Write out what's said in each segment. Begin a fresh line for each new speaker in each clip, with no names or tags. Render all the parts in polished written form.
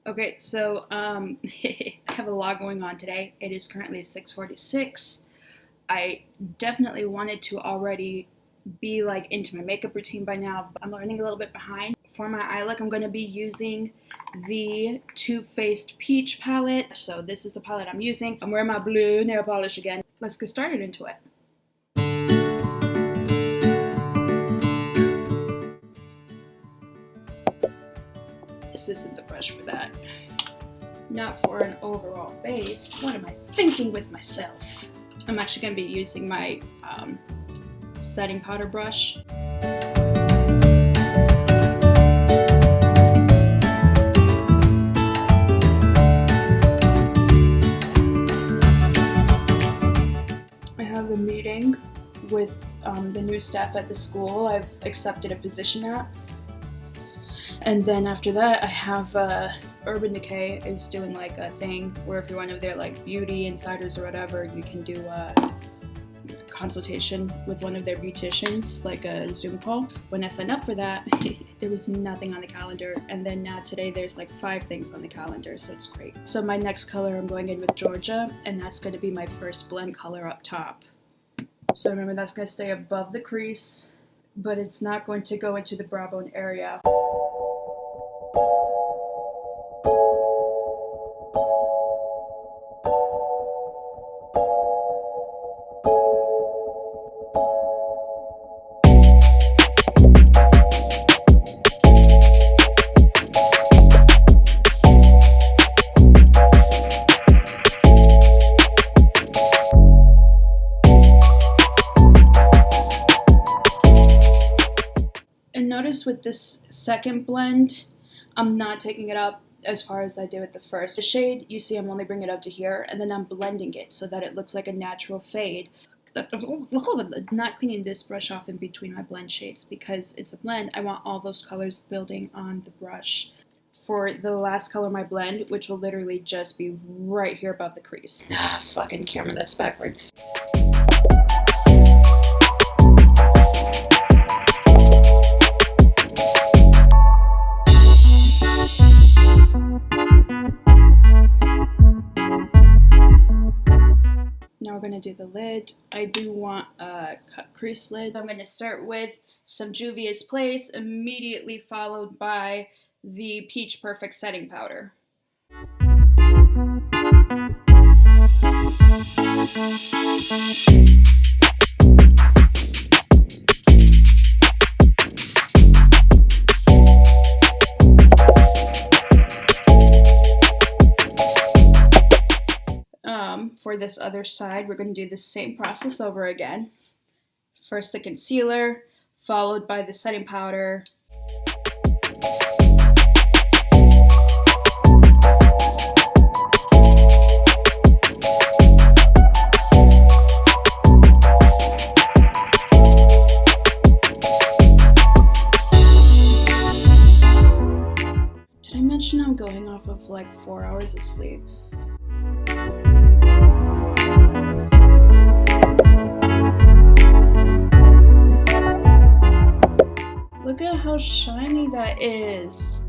Okay, so I have a lot going on today. It is currently 6:46. I definitely wanted to already be like into my makeup routine by now, but I'm running a little bit behind. For my eye look, I'm going to be using the Too Faced Peach palette. So this is the palette I'm using. I'm wearing my blue nail polish again. Let's get started into it. This isn't the brush for that. Not for an overall base. What am I thinking with myself? I'm actually going to be using my setting powder brush. I have a meeting with the new staff at the school I've accepted a position at. And then after that, I have Urban Decay is doing like a thing where if you're one of their like beauty insiders or whatever, you can do a consultation with one of their beauticians, like a Zoom call. When I signed up for that, there was nothing on the calendar, and then now today there's like 5 things on the calendar, so it's great. So my next color, I'm going in with Georgia, and that's going to be my first blend color up top. So remember, that's going to stay above the crease, but it's not going to go into the brow bone area. And notice with this second blend, I'm not taking it up as far as I did with the first. The shade, you see I'm only bringing it up to here, and then I'm blending it so that it looks like a natural fade. Not cleaning this brush off in between my blend shades because it's a blend. I want all those colors building on the brush. For the last color of my blend, which will literally just be right here above the crease. Ah, fucking camera, that's backward. Now we're going to do the lid. I do want a cut crease lid. I'm going to start with some Juvia's Place, immediately followed by the Peach Perfect setting powder. For this other side, we're going to do the same process over again. First the concealer, followed by the setting powder. Did I mention I'm going off of like 4 hours of sleep? Look at how shiny that is.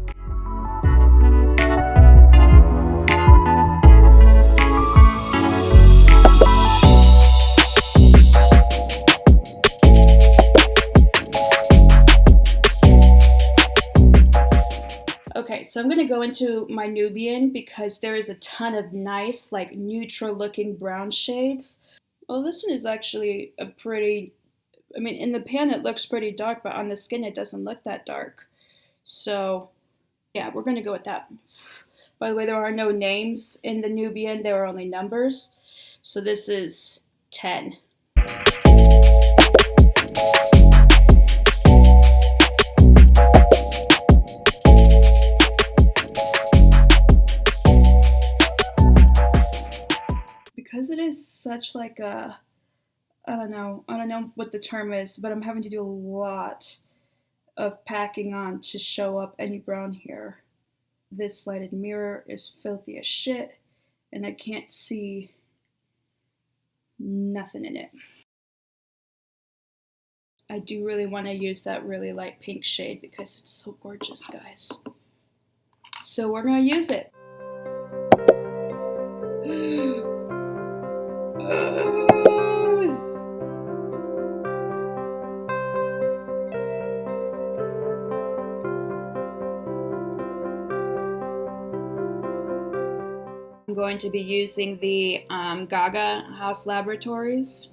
Okay, so I'm going to go into my Nubian because there is a ton of nice, like neutral looking brown shades. Well, this one is actually a pretty, I mean, in the pan it looks pretty dark, but on the skin it doesn't look that dark. So, yeah, we're going to go with that. By the way, there are no names in the Nubian, there are only numbers. So this is 10. Because it is such like a, I don't know what the term is, but I'm having to do a lot of packing on to show up any brown here. This lighted mirror is filthy as shit, and I can't see nothing in it. I do really want to use that really light pink shade because it's so gorgeous, guys. So we're gonna use it. I'm going to be using the Gaga House Laboratories.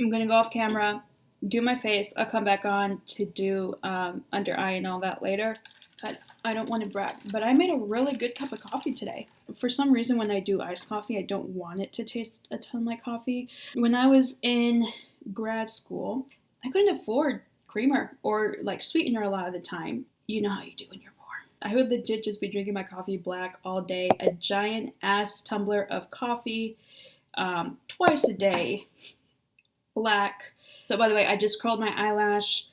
I'm gonna go off camera, do my face. I'll come back on to do under eye and all that later. Guys, I don't want to brag, but I made a really good cup of coffee today. For some reason, when I do iced coffee, I don't want it to taste a ton like coffee. When I was in grad school, I couldn't afford creamer or like sweetener a lot of the time. You know how you do when you're poor. I would legit just be drinking my coffee black all day, a giant ass tumbler of coffee twice a day. Black. So by the way, I just curled my eyelash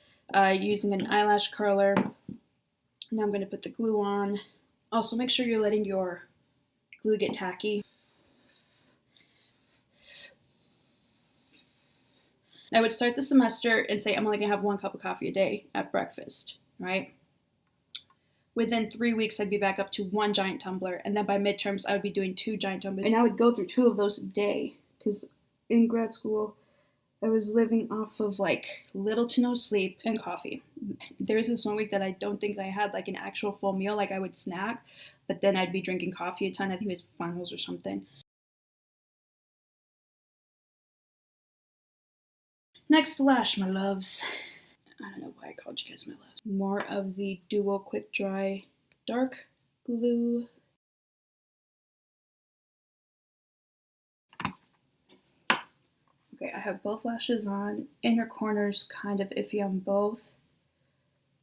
using an eyelash curler. Now I'm going to put the glue on. Also, make sure you're letting your glue get tacky. I would start the semester and say I'm only going to have 1 cup of coffee a day at breakfast, right? Within 3 weeks, I'd be back up to 1 giant tumbler. And then by midterms, I would be doing 2 giant tumblers. And I would go through 2 of those a day because in grad school, I was living off of like little to no sleep and coffee. There was this 1 week that I don't think I had like an actual full meal, like I would snack, but then I'd be drinking coffee a ton. I think it was finals or something. Next lash, my loves. I don't know why I called you guys my loves. More of the Duo Quick Dry Dark Glue. Okay, I have both lashes on. Inner corner's kind of iffy on both.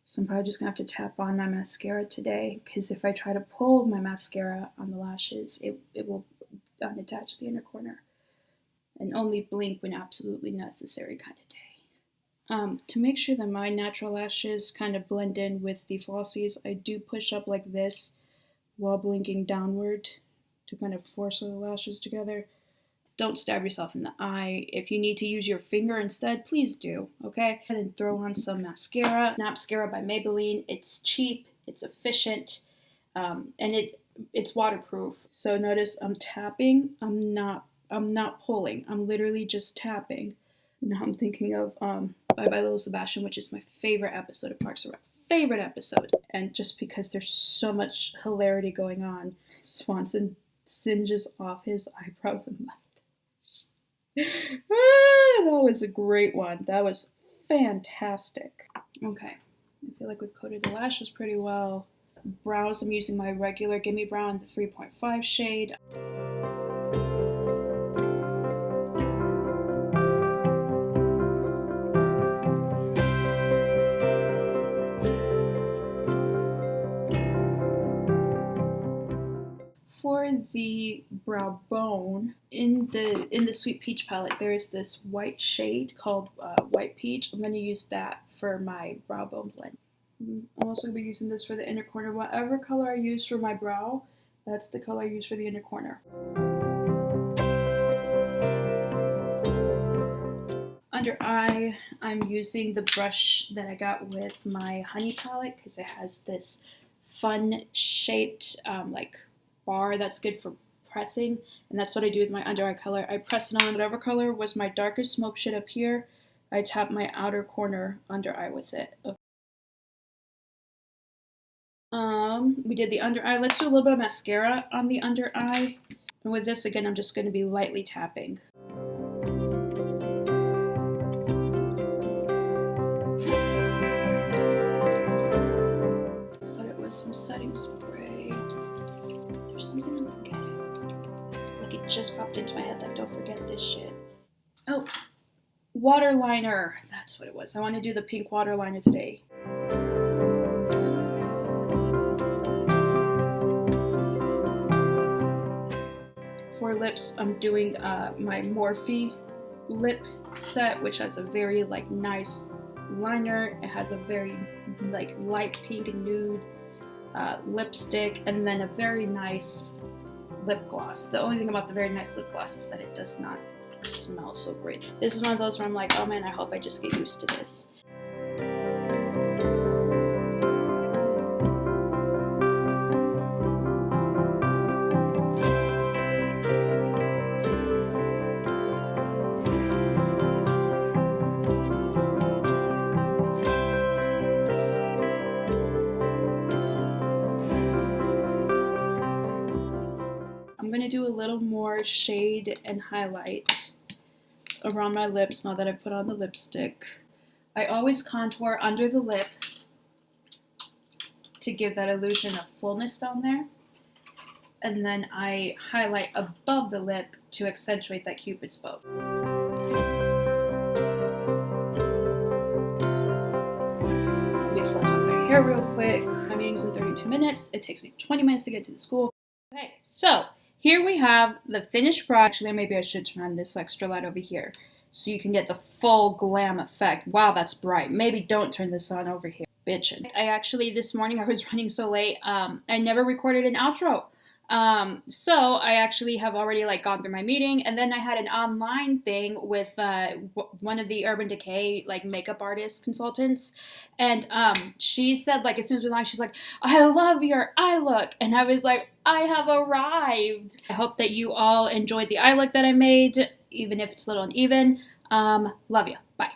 So I'm probably just gonna have to tap on my mascara today, because if I try to pull my mascara on the lashes, it will unattach the inner corner. And only blink when absolutely necessary kind of day. To make sure that my natural lashes kind of blend in with the flossies, I do push up like this while blinking downward to kind of force the lashes together. Don't stab yourself in the eye. If you need to use your finger instead, please do, okay? And throw on some mascara. Snapscara by Maybelline. It's cheap, it's efficient, and it's waterproof. So notice I'm tapping, I'm not pulling. I'm literally just tapping. Now I'm thinking of Bye Bye Little Sebastian, which is my favorite episode of Parks and Rec. Favorite episode. And just because there's so much hilarity going on, Swanson singes off his eyebrows and mustache. That was a great one. That was fantastic. Okay, I feel like we've coated the lashes pretty well. Brows, I'm using my regular Gimme Brow in the 3.5 shade. For the brow bone, in the Sweet Peach palette, there is this white shade called White Peach. I'm going to use that for my brow bone blend. I'm also going to be using this for the inner corner. Whatever color I use for my brow, that's the color I use for the inner corner. Under eye, I'm using the brush that I got with my Honey palette because it has this fun shaped like bar that's good for pressing, and that's what I do with my under eye color. I press it on whatever color was my darkest smoke shade up here. I tap my outer corner under eye with it. Okay. We did the under eye. Let's do a little bit of mascara on the under eye. And with this, again, I'm just going to be lightly tapping. Said it was some setting spray. There's something I'm forgetting. Like it just popped into my head, like don't forget this shit. Oh, water liner. That's what it was. I want to do the pink water liner today. for lips, I'm doing my Morphe lip set, which has a very like nice liner. It has a very like light pink and nude lipstick, and then a very nice lip gloss. The only thing about the very nice lip gloss is that it does not smell so great. This is one of those where I'm like, oh man, I hope I just get used to this. I'm going to do a little more shade and highlight around my lips now that I've put on the lipstick. I always contour under the lip to give that illusion of fullness down there. And then I highlight above the lip to accentuate that Cupid's bow. Let me flip on my hair real quick. My meeting's in 32 minutes. It takes me 20 minutes to get to the school. Okay, so here we have the finished product. Actually, maybe I should turn on this extra light over here so you can get the full glam effect. Wow, that's bright. Maybe don't turn this on over here. Bitchin'. This morning I was running so late, I never recorded an outro. So I actually have already like gone through my meeting, and then I had an online thing with one of the Urban Decay like makeup artist consultants, and she said like as soon as we launched, she's like, I love your eye look, and I was like, I have arrived. I hope that you all enjoyed the eye look that I made, even if it's a little uneven. Love you. Bye.